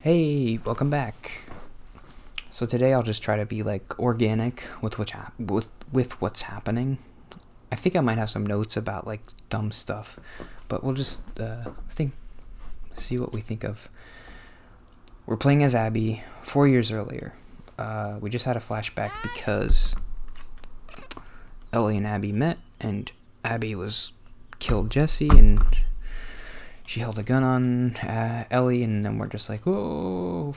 Hey, welcome back. So today I'll just try to be like organic with what's happening. I think I might have some notes about like dumb stuff, but we'll just see what we think of. We're playing as Abby 4 years earlier. We just had a flashback because Ellie and Abby met, and Abby killed Jesse, and she held a gun on Ellie, and then we're just like, whoa,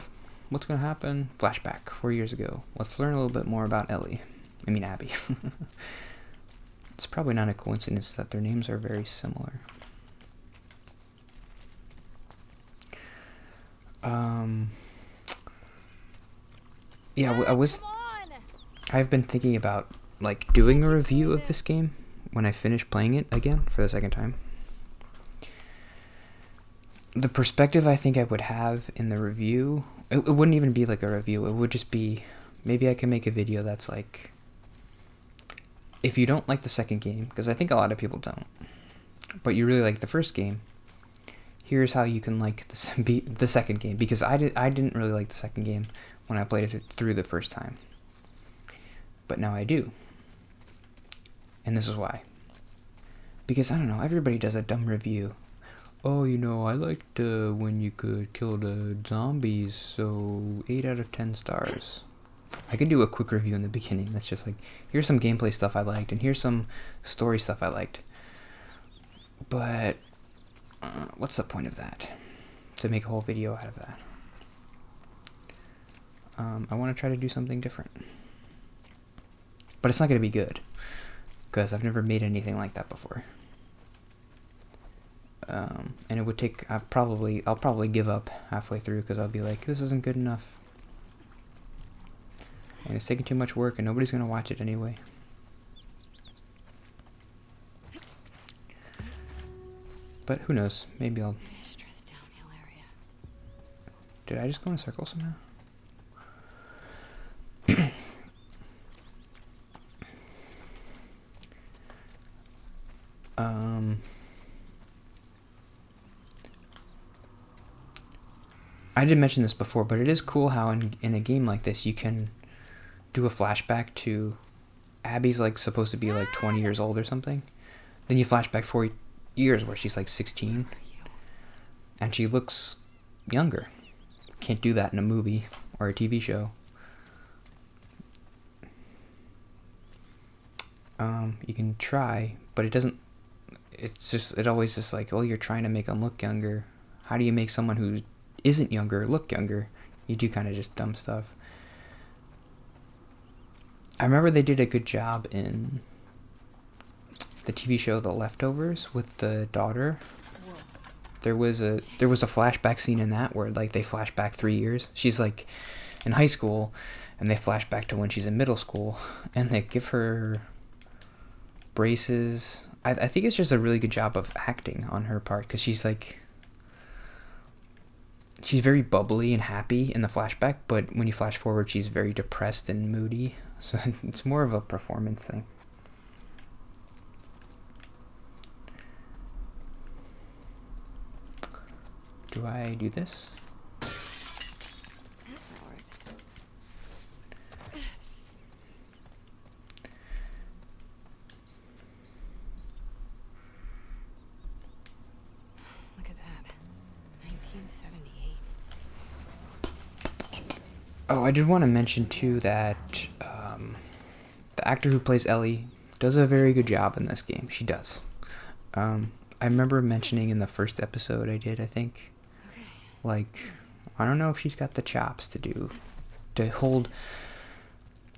what's gonna happen? Flashback 4 years ago. Let's learn a little bit more about Abby. It's probably not a coincidence that their names are very similar. I've been thinking about like doing a review of this game when I finish playing it again for the second time. The perspective I think I would have in the review, it wouldn't even be like a review. It would just be, maybe I can make a video that's like, if you don't like the second game, because I think a lot of people don't, but you really like the first game, here's how you can like the second game, because I didn't really like the second game when I played it through the first time, but now I do, and this is why. Because I don't know, everybody does a dumb review. Oh, I liked when you could kill the zombies, so 8 out of 10 stars. I could do a quick review in the beginning. That's just like, here's some gameplay stuff I liked, and here's some story stuff I liked. But, what's the point of that? To make a whole video out of that. I want to try to do something different. But it's not going to be good, because I've never made anything like that before. And it would take, I'll probably give up halfway through, because I'll be like, this isn't good enough. And it's taking too much work, and nobody's going to watch it anyway. But who knows? Maybe I'll... Try the downhill area. Did I just go in a circle somehow? I did mention this before, but it is cool how in a game like this you can do a flashback to Abby's like supposed to be like 20 years old or something. Then you flash back 4 years where she's like 16 and she looks younger. Can't do that in a movie or a TV show. You can try, but it doesn't. It always just like, oh, you're trying to make them look younger. How do you make someone who isn't younger look younger? You do kind of just dumb stuff. I remember they did a good job in the TV show The Leftovers with the daughter. There was a flashback scene in that where like they flash back 3 years. She's like in high school, and they flash back to when she's in middle school, and they give her braces. I think it's just a really good job of acting on her part, because she's very bubbly and happy in the flashback, but when you flash forward, she's very depressed and moody. So it's more of a performance thing. Do I do this? Look at that. 1978. Oh, I did want to mention too that the actor who plays Ellie does a very good job in this game. She does. I remember mentioning in the first episode I think, Okay. like, I don't know if she's got the chops to hold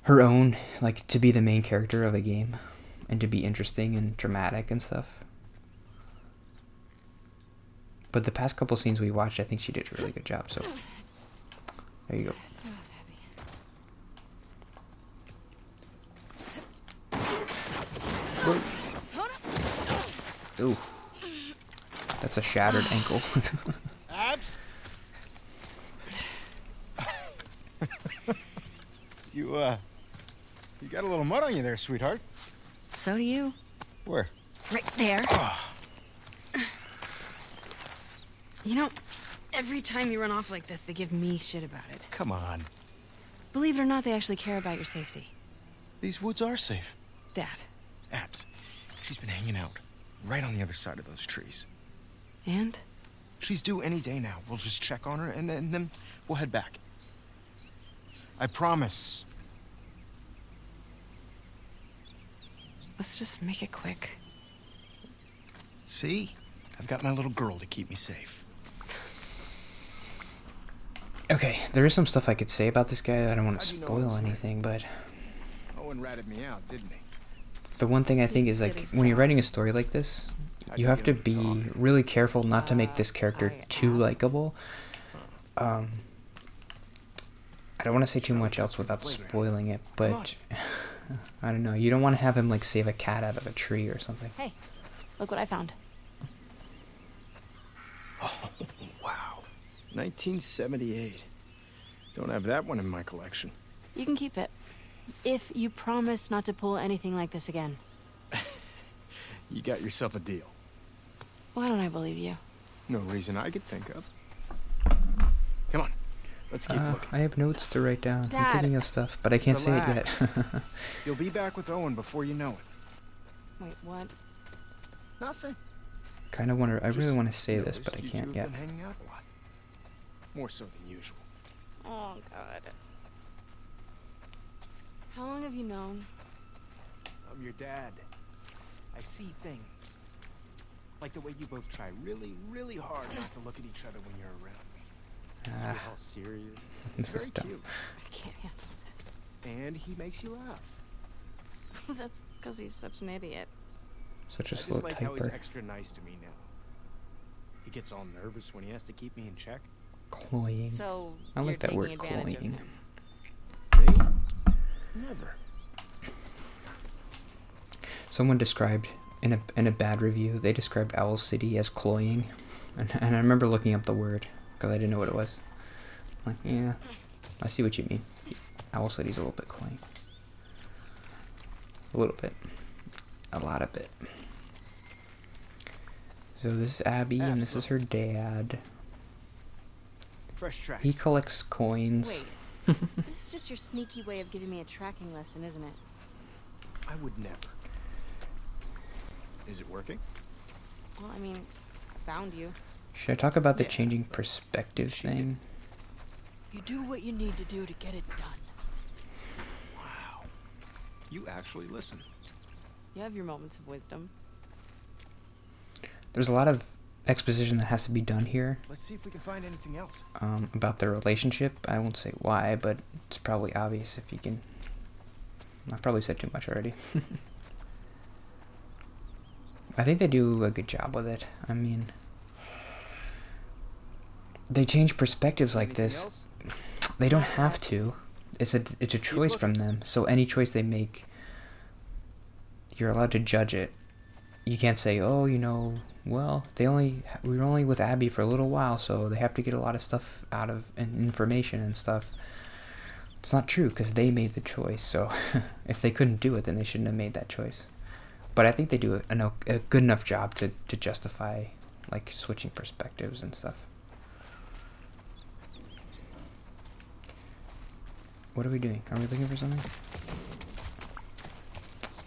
her own, like, to be the main character of a game and to be interesting and dramatic and stuff. But the past couple scenes we watched, I think she did a really good job, so there you go. Ooh, that's a shattered ankle. Abs? You got a little mud on you there, sweetheart. So do you. Where? Right there. Oh. You know, Every time you run off like this, they give me shit about it. Come on. Believe it or not, they actually care about your safety. These woods are safe. Dad. Abs, she's been hanging out right on the other side of those trees. And? She's due any day now. We'll just check on her and then we'll head back. I promise. Let's just make it quick. See? I've got my little girl to keep me safe. Okay, there is some stuff I could say about this guy. I don't want to How'd you know spoil this, man? anything, but Owen ratted me out, didn't he? the one thing I think is, like, when you're writing a story like this, you have to be really careful not to make this character too likable. I don't want to say too much else without spoiling it, but I don't know. You don't want to have him, like, save a cat out of a tree or something. Hey, look what I found. Oh, wow. 1978. Don't have that one in my collection. You can keep it. If you promise not to pull anything like this again. You got yourself a deal. Why don't I believe you? No reason I could think of. Come on. Let's keep looking. I have notes to write down. Dad. I'm thinking of stuff, but I can't Relax. say it yet. You'll be back with Owen before you know it. Wait, what? Nothing. Kind of wonder. I really Just want to say this, noticed but I you can't two yet. have been hanging out a lot. More so than usual. Oh, God. How long have you known? I'm your dad. I see things. Like the way you both try really, really hard not to look at each other when you're around me. You're all serious. This is Very dumb. cute. I can't handle this. And he makes you laugh. That's because he's such an idiot. Such a I slow just like how he's typer. extra nice to me now. He gets all nervous when he has to keep me in check. Cloying. So, I you're like that taking word, advantage of cloying. him. Me? Never. Someone described in a bad review. They described Owl City as cloying, and I remember looking up the word because I didn't know what it was. Like, yeah, I see what you mean. Owl City's a little bit cloying. A little bit. A lot of it. So this is Abby, and this is her dad. Fresh tracks. He collects coins. Wait, this is just your sneaky way of giving me a tracking lesson, isn't it? I would never. Is it working? Well, I mean, I found you. Should I talk about the Yeah, changing but perspective she thing? You do what you need to do to get it done. Wow. You actually listen. You have your moments of wisdom. There's a lot of exposition that has to be done here Let's see if we can find anything else. about their relationship. I won't say why, but it's probably obvious if you can. I've probably said too much already. I think they do a good job with it. I mean, they change perspectives like Anything this. else? They don't have to. It's a choice from them. So any choice they make, you're allowed to judge it. You can't say, oh, you know, well, we were only with Abby for a little while, so they have to get a lot of stuff out of and information and stuff. It's not true because they made the choice. So if they couldn't do it, then they shouldn't have made that choice. But I think they do a good enough job to justify, like, switching perspectives and stuff. What are we doing? Are we looking for something?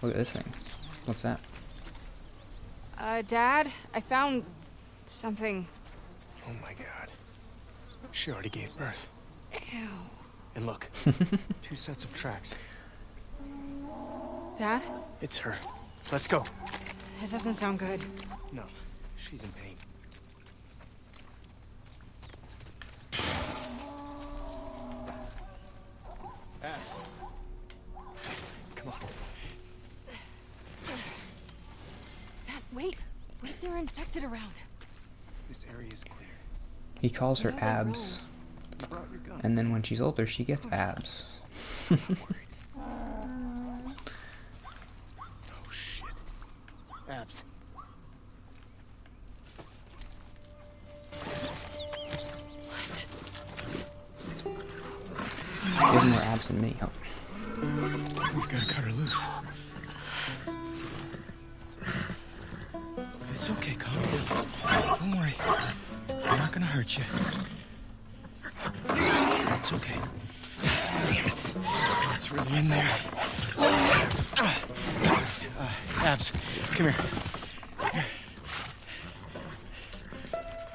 Look at this thing. What's that? Dad, I found something. Oh my god. She already gave birth. Ew. And look, 2 sets of tracks. Dad? It's her. Let's go. That doesn't sound good. No, she's in pain. Abs. Come on. Dad, wait. What if they're infected around? This area is clear. He calls her No, they're abs, You brought your gun. and then when she's older, she gets abs. I'm worried. Oh shit. Abs. What? She has more abs than me. Oh. We've got to cut her loose. It's okay, calm down. Don't worry. I'm not gonna hurt you. It's okay. Damn it. It's really in there. Abs, come here.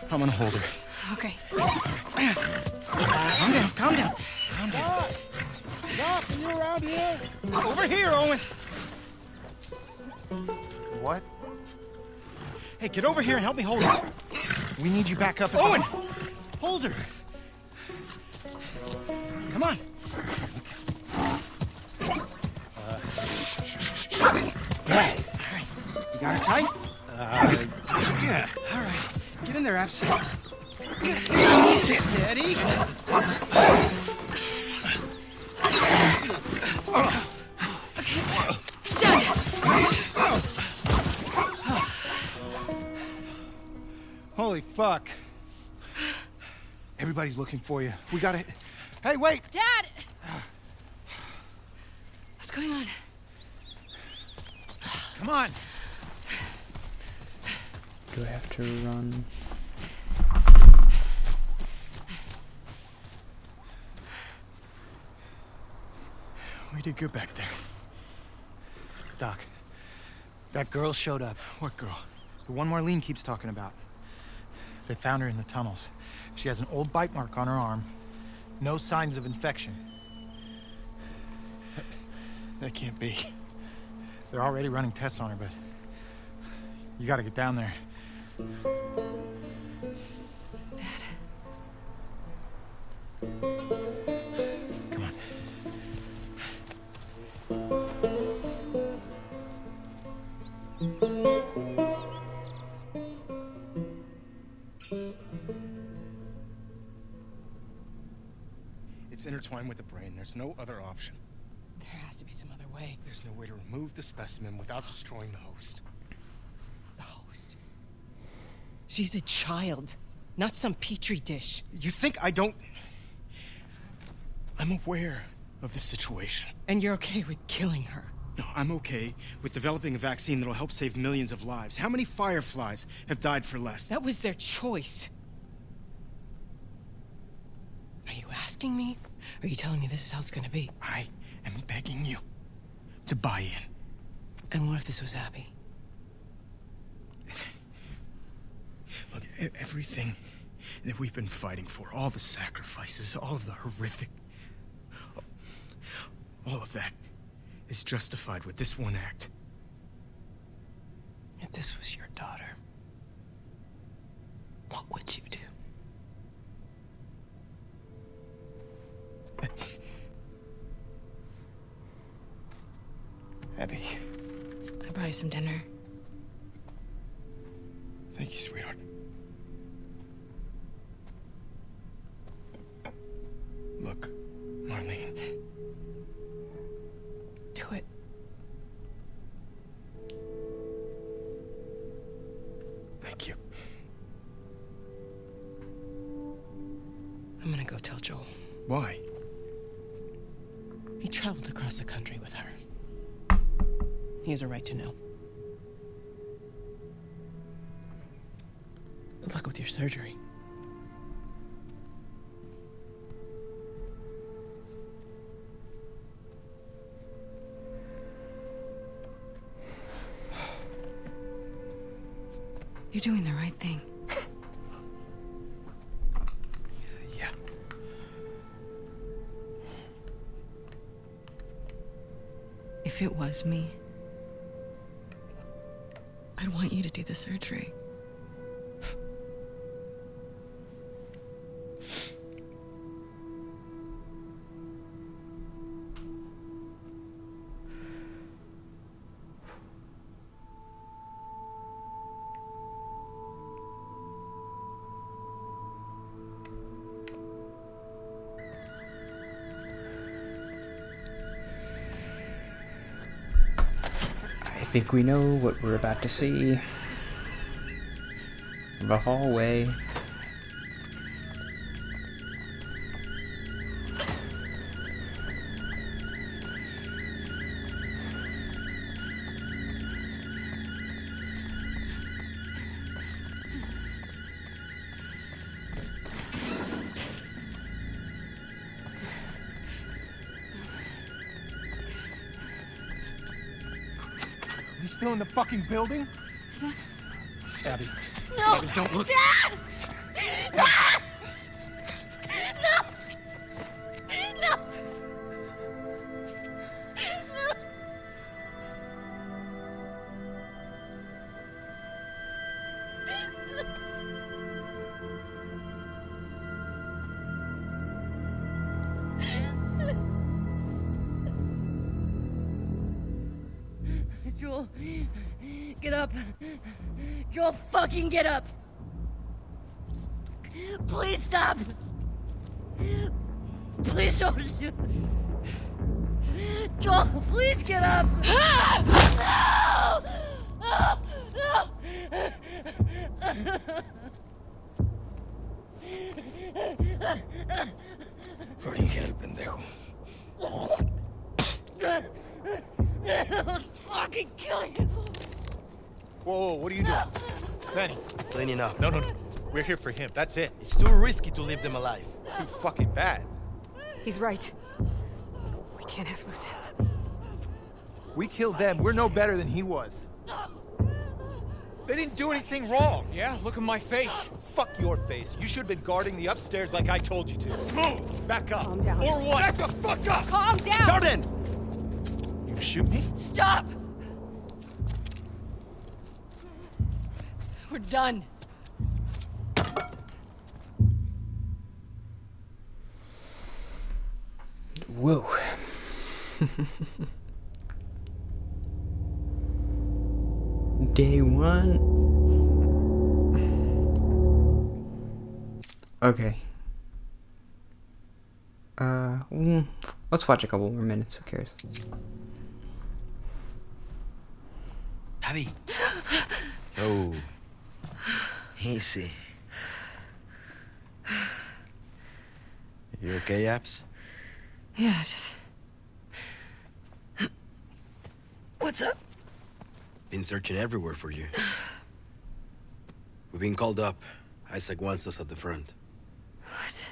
I'm gonna hold her. Okay. Calm down, calm down. Calm down. Doc, are you around here? Over here, Owen. What? Hey, get over here and help me hold her. We need you back up. Owen! Hold her. Come on. All right. You got her tight? Yeah. All right. Get in there, Abs. Steady. Holy fuck. Everybody's looking for you. We gotta... Hey, wait! Dad! What's going on? Come on! Do I have to run? We did good back there. Doc, that girl showed up. What girl? The one Marlene keeps talking about. They found her in the tunnels. She has an old bite mark on her arm. No signs of infection. That can't be. They're already running tests on her, but you gotta get down there. Dad. Come on. It's intertwined with the brain. There's no other option. There has to be some other way. There's no way to remove the specimen without destroying the host. The host. She's a child, not some petri dish. You think I don't... I'm aware of the situation. And you're okay with killing her. No, I'm okay with developing a vaccine that'll help save millions of lives. How many fireflies have died for less? That was their choice. Are you asking me? Or are you telling me this is how it's gonna be? I am begging you to buy in. And what if this was Abby? Look, everything that we've been fighting for, all the sacrifices, all of the horrific... all of that is justified with this one act. If this was your daughter, what would you do? Abby, I'll buy you some dinner. thank you, sweetheart. Look, Marlene. Do it. Thank you. I'm gonna go tell Joel. Why? He traveled across the country with her. He has a right to know. Good luck with your surgery. You're doing the right thing. Yeah. If it was me, I'd want you to do the surgery. I think we know what we're about to see. The hallway. still in the fucking building? Abby. No! Abby, don't look. Dad! Dad! No! No! No! Joel, get up. Joel, fucking get up. Please stop. Please don't shoot. Joel, please get up. No! No! Burning hell, pendejo. I'll fucking kill you. Whoa, what are you doing? Benny. Cleaning up. No. We're here for him. That's it. It's too risky to leave them alive. Too fucking bad. He's right. We can't have loose ends. We killed them. We're no better than he was. They didn't do anything wrong. Yeah, look at my face. Fuck your face. You should have been guarding the upstairs like I told you to. Move! Back up. Calm down. Or what? Back the fuck up! Calm down! Darden! You gonna shoot me? Stop! We're done. Whoa. Day one. Okay. Let's watch a couple more minutes. Who cares? Abby. Oh. Easy. You okay, Abs? Yeah, just... What's up? Been searching everywhere for you. We've been called up. Isaac wants us at the front. What?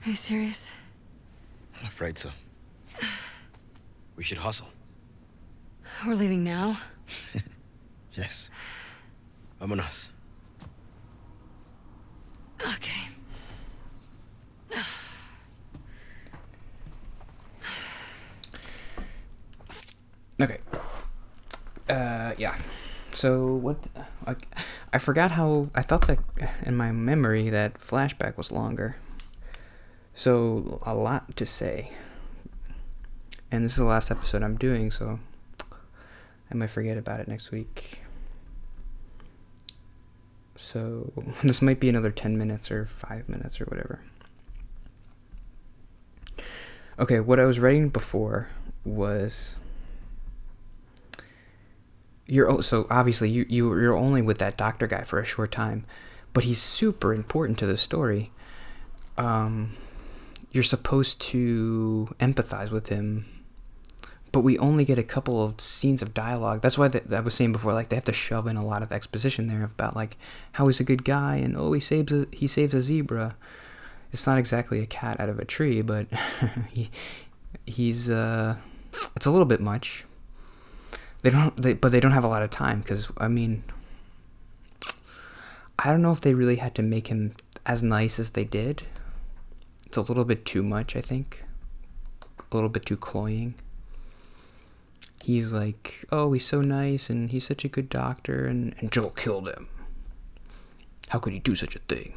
Are you serious? I'm afraid so. We should hustle. We're leaving now? Yes. Vámonos. Okay. Okay. Yeah. So what? I forgot how I thought that in my memory that Flashback was longer. So a lot to say. And this is the last episode I'm doing, so I might forget about it next week. So this might be another 10 minutes or 5 minutes or whatever. Okay, what I was writing before was so obviously you're only with that doctor guy for a short time, but he's super important to the story. You're supposed to empathize with him, but we only get a couple of scenes of dialogue. That's why I was saying before, like, they have to shove in a lot of exposition there about like how he's a good guy and he saves a zebra. It's not exactly a cat out of a tree, but he's it's a little bit much. They don't have a lot of time because, I mean, I don't know if they really had to make him as nice as they did. It's a little bit too much, I think. A little bit too cloying. He's like, oh, he's so nice and he's such a good doctor, and Joel killed him. How could he do such a thing?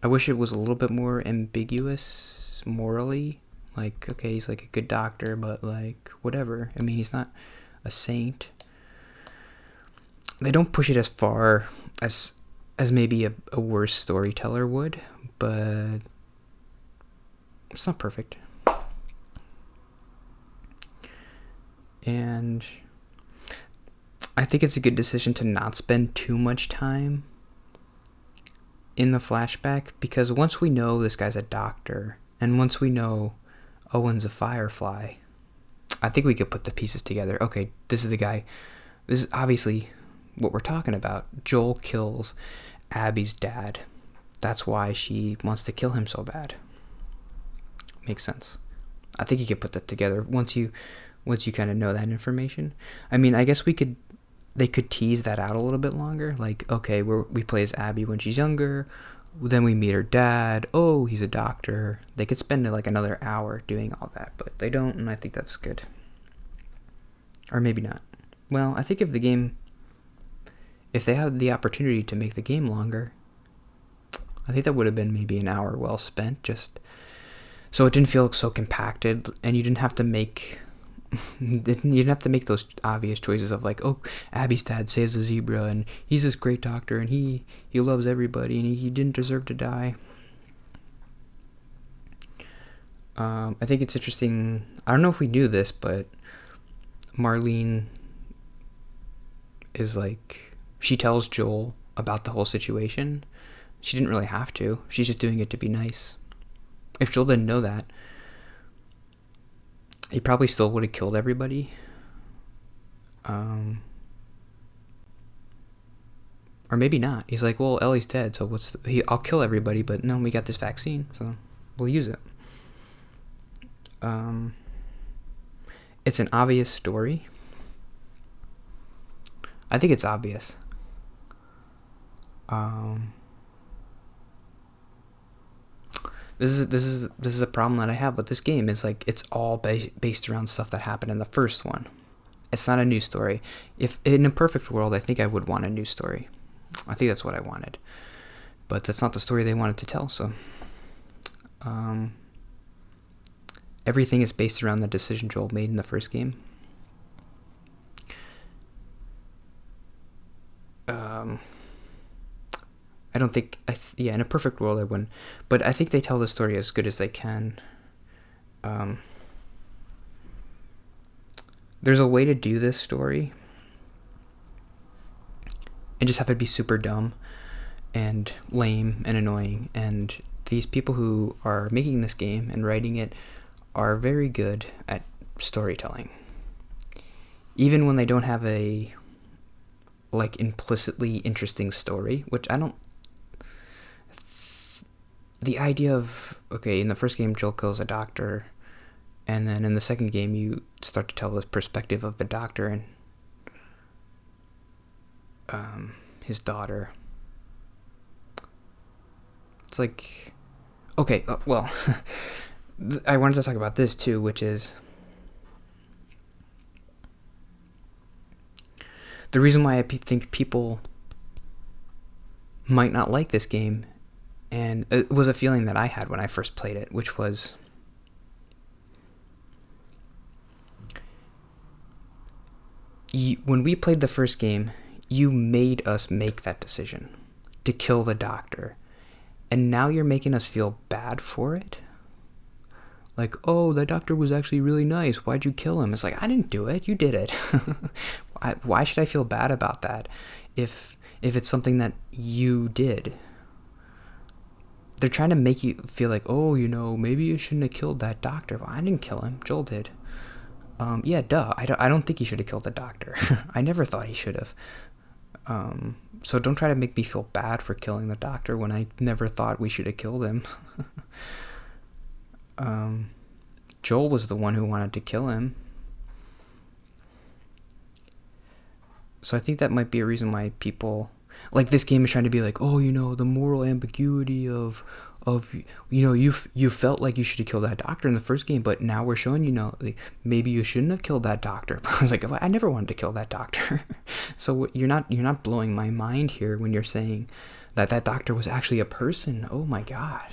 I wish it was a little bit more ambiguous morally. Like, okay, he's like a good doctor, but like, whatever. I mean, he's not a saint. They don't push it as far as maybe a worse storyteller would, but it's not perfect. And I think it's a good decision to not spend too much time in the flashback, because once we know this guy's a doctor, and once we know Owen's a firefly, I think we could put the pieces together. Okay, this is the guy. This is obviously what we're talking about. Joel kills Abby's dad. That's why she wants to kill him so bad. Makes sense. I think you could put that together. Once once you kind of know that information. I mean, I guess they could tease that out a little bit longer. Like, okay, we play as Abby when she's younger. Then we meet her dad. Oh, he's a doctor. They could spend like another hour doing all that, but they don't, and I think that's good. Or maybe not. Well, I think if they had the opportunity to make the game longer, I think that would have been maybe an hour well spent, just so it didn't feel so compacted, and you didn't have to make those obvious choices of like, oh, Abby's dad saves a zebra, and he's this great doctor, and he loves everybody, and he didn't deserve to die. I think it's interesting. I don't know if we knew this, but Marlene is like, she tells Joel about the whole situation. She didn't really have to. She's just doing it to be nice. If Joel didn't know that, he probably still would have killed everybody. Or maybe not. He's like, well, Ellie's dead, so I'll kill everybody, but no, we got this vaccine, so we'll use it. It's an obvious story. I think it's obvious. This is a problem that I have with this game. Is like, it's all based around stuff that happened in the first one. It's not a new story. If in a perfect world, I think I would want a new story. I think that's what I wanted, but that's not the story they wanted to tell. So, everything is based around the decision Joel made in the first game. I don't think, in a perfect world I wouldn't, but I think they tell the story as good as they can. There's a way to do this story and just have it be super dumb and lame and annoying, and these people who are making this game and writing it are very good at storytelling, even when they don't have a like implicitly interesting story, which I don't. The idea of, okay, in the first game Joel kills a doctor, and then in the second game you start to tell the perspective of the doctor and his daughter. It's like, okay, well, I wanted to talk about this too, which is the reason why I think people might not like this game, and it was a feeling that I had when I first played it, which was, when we played the first game, you made us make that decision to kill the doctor, and now you're making us feel bad for it. Like, oh, that doctor was actually really nice. Why'd you kill him? It's like, I didn't do it. You did it. Why should I feel bad about that if it's something that you did? They're trying to make you feel like, oh, maybe you shouldn't have killed that doctor. Well, I didn't kill him. Joel did. Yeah, duh. I don't think he should have killed the doctor. I never thought he should have. So don't try to make me feel bad for killing the doctor when I never thought we should have killed him. Joel was the one who wanted to kill him. So I think that might be a reason why people, like, this game is trying to be like, oh, the moral ambiguity of you felt like you should have killed that doctor in the first game, but now we're showing like, maybe you shouldn't have killed that doctor. I was like, I never wanted to kill that doctor. So you're not blowing my mind here when you're saying that doctor was actually a person. Oh my god,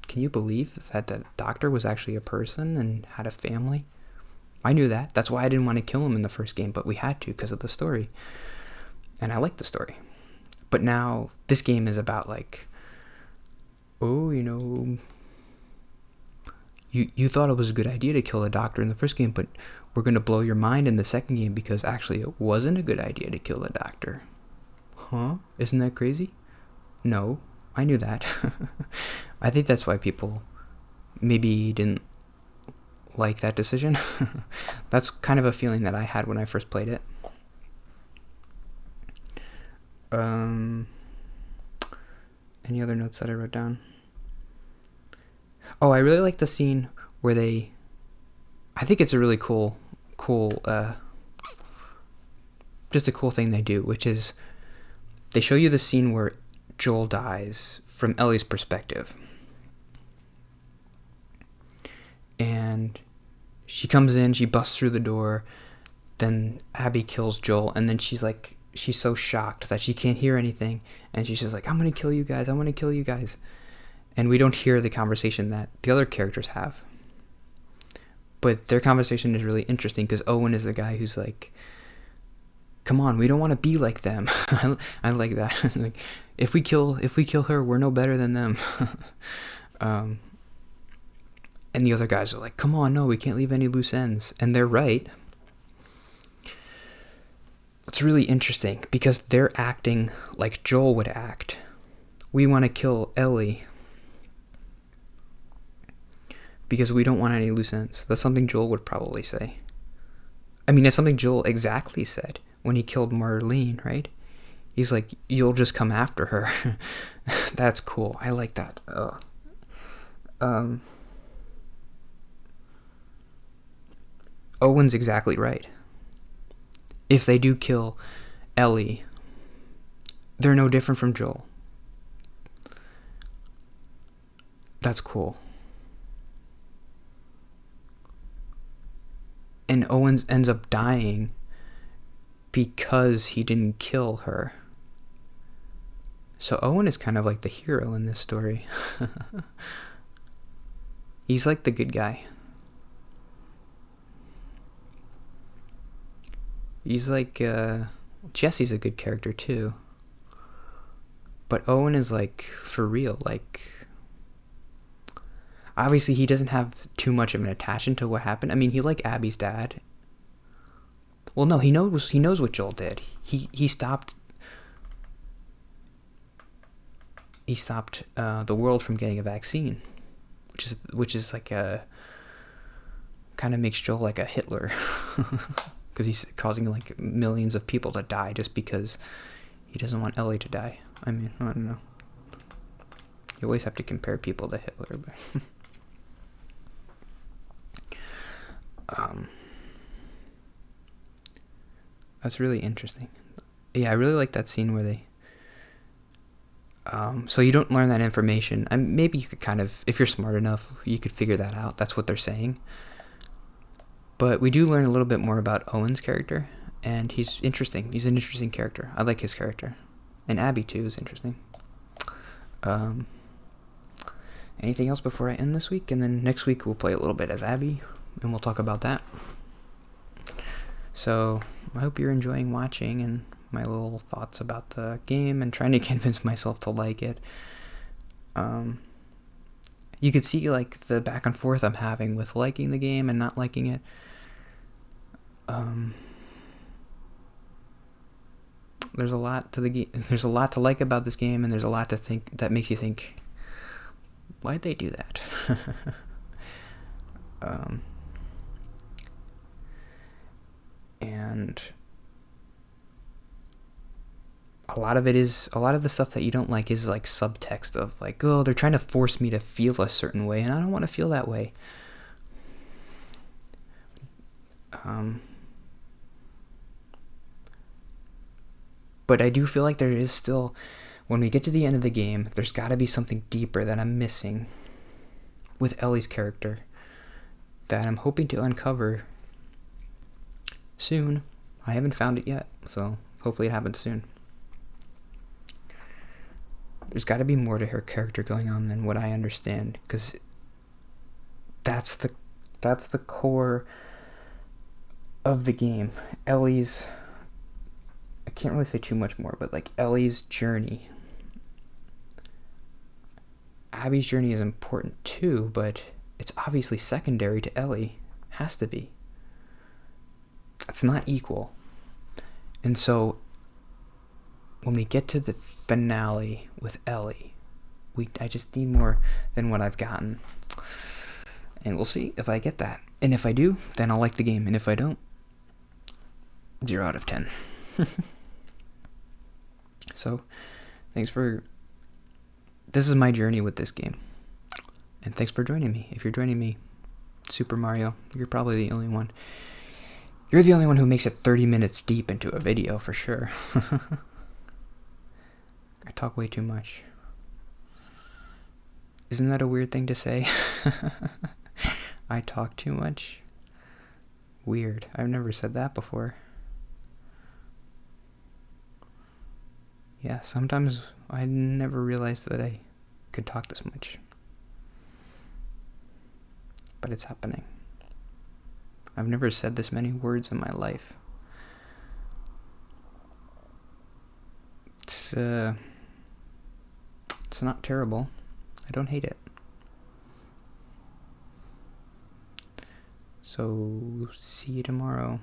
can you believe that doctor was actually a person and had a family? I knew that. That's why I didn't want to kill him in the first game, but we had to because of the story, and I liked the story. But now this game is about like, oh, you thought it was a good idea to kill a doctor in the first game, but we're going to blow your mind in the second game because actually it wasn't a good idea to kill a doctor. Huh? Isn't that crazy? No, I knew that. I think that's why people maybe didn't like that decision. That's kind of a feeling that I had when I first played it. Any other notes that I wrote down? Oh, I really like the scene where I think it's a really cool cool, just a cool thing they do, which is they show you the scene where Joel dies from Ellie's perspective. And she comes in, she busts through the door, then Abby kills Joel, and then she's so shocked that she can't hear anything, and she's just like, I'm gonna kill you guys, I'm gonna kill you guys. And we don't hear the conversation that the other characters have. But their conversation is really interesting, because Owen is the guy who's like, come on, we don't want to be like them. I like that. Like, if we kill her, we're no better than them. And the other guys are like, come on, no, we can't leave any loose ends. And they're right. It's really interesting because they're acting like Joel would act. We want to kill Ellie because we don't want any loose ends. That's something Joel would probably say. I mean, that's something Joel exactly said when he killed Marlene, right? He's like, you'll just come after her. That's cool. I like that. Owen's exactly right. If they do kill Ellie, they're no different from Joel. That's cool. And Owen ends up dying because he didn't kill her. So Owen is kind of like the hero in this story. He's like the good guy. He's like, Jesse's a good character too. But Owen is like, for real, like, obviously he doesn't have too much of an attachment to what happened. I mean, he liked Abby's dad. Well, no, he knows what Joel did. He stopped the world from getting a vaccine, which is like a, kind of makes Joel like a Hitler. Because he's causing like millions of people to die just because he doesn't want Ellie to die. I mean, I don't know. You always have to compare people to Hitler. But that's really interesting. Yeah, I really like that scene where they... so you don't learn that information. Maybe you could kind of, if you're smart enough, you could figure that out. That's what they're saying. But we do learn a little bit more about Owen's character, and he's interesting. He's an interesting character. I like his character. And Abby, too, is interesting. Anything else before I end this week? And then next week we'll play a little bit as Abby, and we'll talk about that. So, I hope you're enjoying watching and my little thoughts about the game and trying to convince myself to like it. You could see like the back and forth I'm having with liking the game and not liking it. There's a lot to the game. There's a lot to like about this game, and there's a lot to think that makes you think, why'd they do that? And a lot of the stuff that you don't like is like subtext of like, oh, they're trying to force me to feel a certain way, and I don't want to feel that way. But I do feel like there is still, when we get to the end of the game, there's got to be something deeper that I'm missing with Ellie's character that I'm hoping to uncover soon. I haven't found it yet, so hopefully it happens soon. There's got to be more to her character going on than what I understand, because that's the core of the game. Ellie's, I can't really say too much more, but like Ellie's journey. Abby's journey is important too, but it's obviously secondary to Ellie. Has to be. It's not equal. And so when we get to the finale with Ellie, I just need more than what I've gotten. And we'll see if I get that. And if I do, then I'll like the game. And if I don't, 0 out of 10. So, this is my journey with this game. And thanks for joining me. If you're joining me, Super Mario, you're probably the only one. You're the only one who makes it 30 minutes deep into a video, for sure. I talk way too much. Isn't that a weird thing to say? I talk too much? Weird. I've never said that before. Yeah, sometimes I never realized that I could talk this much. But it's happening. I've never said this many words in my life. It's not terrible. I don't hate it. So, see you tomorrow.